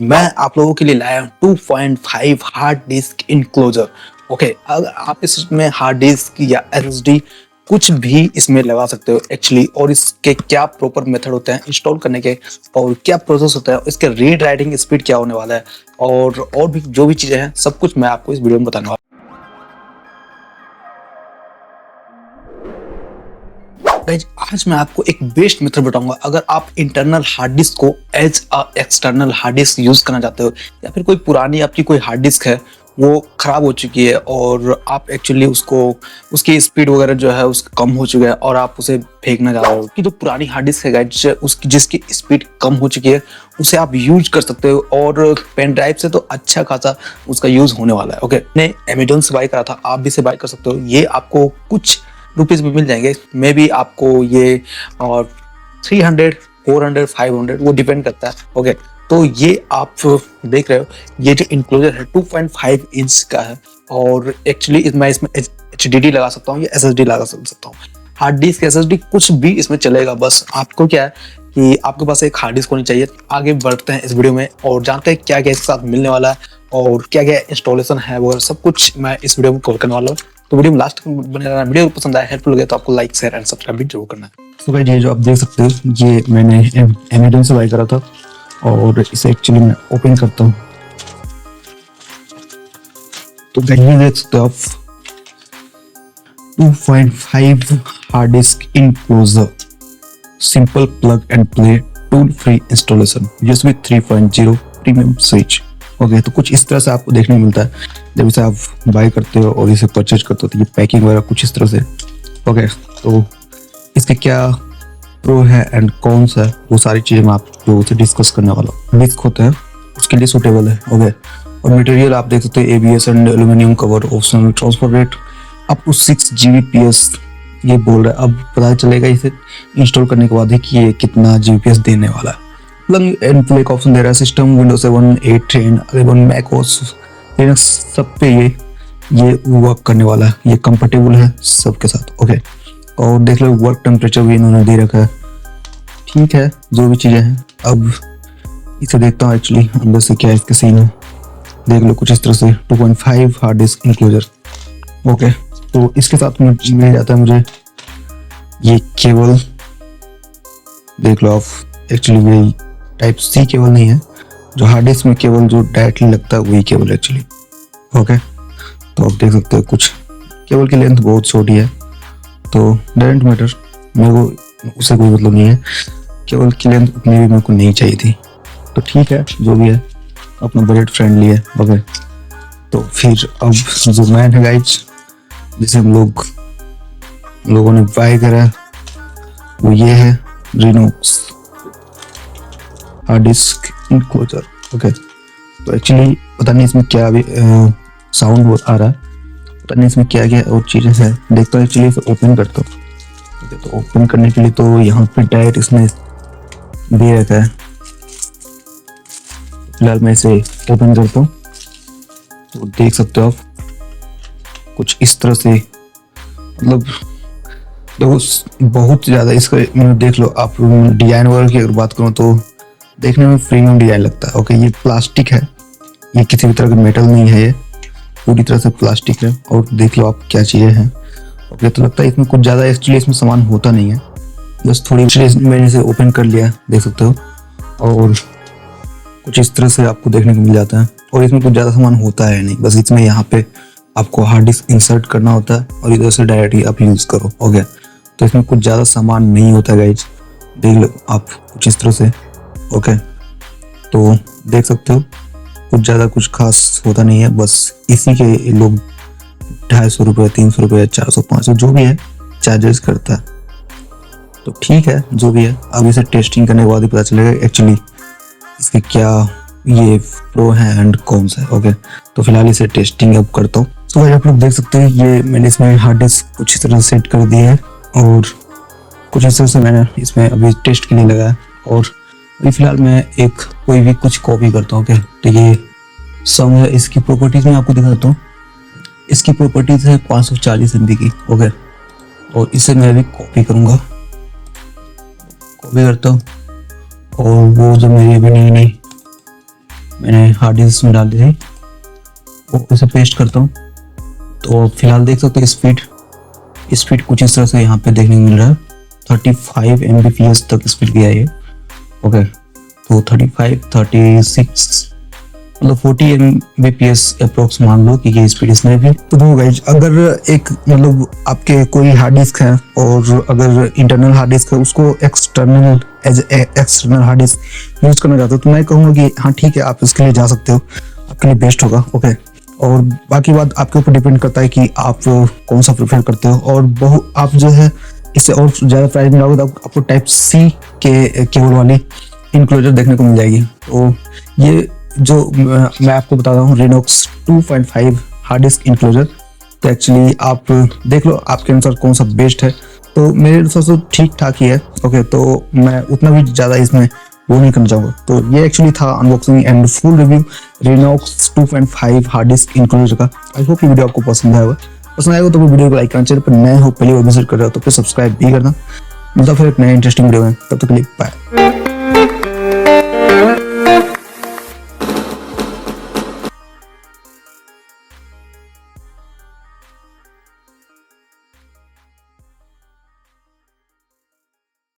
मैं आप लोगों के लिए लाया हूँ 2.5 हार्ड डिस्क इनक्लोजर। ओके, अगर आप इसमें हार्ड डिस्क या एसएसडी कुछ भी इसमें लगा सकते हो एक्चुअली, और इसके क्या प्रॉपर मेथड होते हैं इंस्टॉल करने के, और क्या प्रोसेस होता है, इसके रीड राइटिंग स्पीड क्या होने वाला है, और भी जो भी चीजें हैं सब कुछ मैं आपको इस वीडियो में बताने वाला हूं। गाइस, आज मैं आपको एक बेस्ट मेथड बताऊंगा अगर आप इंटरनल हार्ड डिस्क को as a external hard disk use करना चाहते हो, या फिर कोई पुरानी आपकी कोई हार्ड डिस्क है वो खराब हो चुकी है और आप एक्चुअली उसको उसकी स्पीड वगैरह जो है उसका कम हो चुका है और आप उसे फेंकना चाह रहे हो, कि जो पुरानी हार्ड डिस्क है गाइस उसकी जिसकी स्पीड कम हो चुकी है उसे आप यूज कर सकते हो, और पेन ड्राइव से तो अच्छा खासा उसका यूज होने वाला है। ओके, मैंने अमेजोन से बाय करा था, आप भी इसे बाय कर सकते हो। ये आपको कुछ रुपीज में मिल जाएंगे, मे बी आपको ये और 300 400 500 वो डिपेंड करता है। ओके, तो ये आप देख रहे हो, ये जो इनक्लोजर है 2.5 इंच का है, और एक्चुअली मैं इसमें HDD लगा सकता हूँ या SSD लगा सकता हूँ। हार्ड डिस्क SSD कुछ भी इसमें चलेगा, बस आपको क्या है कि आपके पास एक हार्ड डिस्क होनी चाहिए। आगे बढ़ते हैं इस वीडियो में और जानते हैं क्या क्या इसके साथ मिलने वाला है और क्या क्या इंस्टॉलेशन है वो सब कुछ मैं इस वीडियो में कवर करने वाला हूँ। तो वीडियो में लास्ट बने रहना। वीडियो पसंद आया, हेल्पफुल लगे तो आपको लाइक शेयर एंड सब्सक्राइब भी जरूर करना है। तो गाइस, ये जो आप देख सकते हो ये मैंने अमेजोन से बाय करा था, और इसे एक्चुअली मैं ओपन करता हूँ तो गाइस ये देख सकते हो आप 2.5 hard disk enclosure, simple plug and play, tool free installation, USB 3.0 premium switch. Okay, तो कुछ इस तरह से आपको देखने को मिलता है जब इसे आप बाय करते हो और इसे परचेज करते हो, तो ये पैकिंग वगैरह कुछ इस तरह से। ओके, तो इसके क्या प्रो है एंड कॉन्स है वो सारी चीजें मैं आप लोगों से डिस्कस करने वाला हूँ। डिस्क होते हैं उसके लिए सूटेबल है। ओके, और मटेरियल आप देख सकते हो ABS and aluminium cover, optional transfer rate up to 6 Gbps ये बोल रहा है। अब पता चलेगा इसे इंस्टॉल करने के बाद ही कि ये कितना Gbps देने वाला है। प्लग एंड प्ले का ऑप्शन दे रहा है। सिस्टम Windows 7, 8, 10, 11, macOS, Linux सब पे ये वर्क करने वाला है। ये कंफर्टेबल है सबके साथ। ओके, और देख लो वर्क टेम्परेचर भी इन्होंने दे रखा है। ठीक है, जो भी चीजें हैं। अब इसे देखता हूँ एक्चुअली अंदर से क्या इसके सीन है। देख लो कुछ इस तरह से 2.5 हार्ड डिस्क इंक्लोजर। ओके, तो इसके साथ में मिल जाता है मुझे ये केबल। देख लो आप, एक्चुअली ये Type-C केबल नहीं है, जो हार्ड डिस्क में केबल जो डायरेक्टली लगता है वही केबल एक्चुअली। ओके, तो आप देख सकते हो कुछ केबल की लेंथ बहुत छोटी है, तो डजेंट मैटर, मेरे को उससे कोई मतलब नहीं है। केबल की लेंथ उतनी भी मेरे को नहीं चाहिए थी, तो ठीक है जो भी है, अपना बजट फ्रेंडली है। ओके, तो फिर अब जो मैन है गाइज जिसे हम लोगों ने बाय करा वो ये है रिनोक्स हार्ड डिस्क इनक्लोजर। ओके, तो एक्चुअली पता नहीं इसमें क्या अभी साउंड आ रहा है, पता नहीं इसमें क्या क्या और चीज़ें हैं। देखता हूँ एक्चुअली इसे ओपन करता हूँ। ओके, तो ओपन करने के लिए तो यहाँ पे डायरेक्ट इसमें दे रखा है। फिलहाल मैं इसे ओपन करता हूँ, तो देख सकते हो आप कुछ इस तरह से, मतलब देखो बहुत ज़्यादा इसका देख लो आप। डिजाइन वगैरह की अगर बात करूँ तो देखने में प्रीमियम डिजाइन लगता है। ओके, ये प्लास्टिक है, ये किसी भी तरह का मेटल नहीं है, ये पूरी तरह से प्लास्टिक है। और देख लो आप क्या चीज़ें हैं। ओके, तो लगता है इसमें कुछ ज़्यादा एक्चुअली इसमें सामान होता नहीं है, बस थोड़ी मैंने इसे ओपन कर लिया, देख सकते हो, और कुछ इस तरह से आपको देखने को मिल जाता है। और इसमें कुछ ज़्यादा सामान होता है नहीं, बस इसमें यहाँ पे आपको हार्ड डिस्क इंसर्ट करना होता है और इधर से डायरेक्टली आप यूज़ करो। ओके, तो इसमें कुछ ज़्यादा सामान नहीं होता है गाइज, देख लो आप कुछ इस तरह से। ओके, तो देख सकते हो कुछ ज़्यादा कुछ खास होता नहीं है, बस इसी के लोग 250 रुपये, 300 रुपये, 400, 500 जो भी है चार्जेस करता है। तो ठीक है जो भी है, अब इसे टेस्टिंग करने के बाद ही पता चलेगा एक्चुअली इसके क्या ये प्रो है एंड कॉन्स है। ओके, तो फिलहाल इसे टेस्टिंग अब करता हूँ। तो भाई आप लोग देख सकते हैं ये मैंने इसमें हार्ड डिस्क कुछ इस तरह सेट कर दिया है, और कुछ इस तरह से मैंने इसमें अभी टेस्ट के लिए लगाया। और अभी फिलहाल मैं एक कोई भी कुछ कॉपी करता हूँ। ओके, तो ये सम है, इसकी प्रॉपर्टीज में आपको दिखाता हूँ। इसकी प्रॉपर्टीज है 540 MB की। ओके, और इसे मैं अभी कॉपी करूँगा, कॉपी करता हूँ। और वो जो मेरी अभी नई मैंने हार्ड डिस्क में डाल दी थी, तो इसे पेस्ट करता हूँ। तो फिलहाल देख सकते हो स्पीड कुछ इस तरह से यहाँ पे देखने को मिल रहा है। 35 Mbps तक स्पीड गया है ये। ओके, तो 35, 36 मतलब 40 Mbps अप्रोक्स मान लो कि ये स्पीड इसमें भी। तो देखो गाइज, अगर एक मतलब आपके कोई हार्ड डिस्क है और अगर इंटरनल हार्ड डिस्क है उसको एक्सटर्नल हार्ड डिस्क यूज करना चाहते हो तो मैं कहूँगा कि हाँ ठीक है, आप इसके लिए जा सकते हो, आपके लिए बेस्ट होगा। ओके, और बाकी बात आपके ऊपर डिपेंड करता है कि आप कौन सा प्रेफर करते हो। और आप जो है इससे और ज़्यादा प्राइस में जाओगे तो आपको टाइप सी के केबल वाली इनक्लोजर देखने को मिल जाएगी। तो ये जो मैं आपको बता रहा हूँ रेनॉक्स 2.5 हार्ड डिस्क इनक्लोजर, तो एक्चुअली आप देख लो आपके अनुसार कौन सा बेस्ट है। तो मेरे अनुसार तो ठीक ठाक ही है। ओके, तो मैं उतना भी ज़्यादा इसमें वो नहीं करना चाहूँगा। तो ये एक्चुअली था unboxing and full review Renox 2.5 hard disk enclosure का। आई होप ये वीडियो आपको पसंद आएगा। पसंद आएगा तो वीडियो को लाइक करना, चैनल पर नए हो पहली बार विजिट कर रहे हो तो फिर सब्सक्राइब भी करना। मिलता फिर एक नए इंटरेस्टिंग वीडियो में, तब तक के लिए बाय।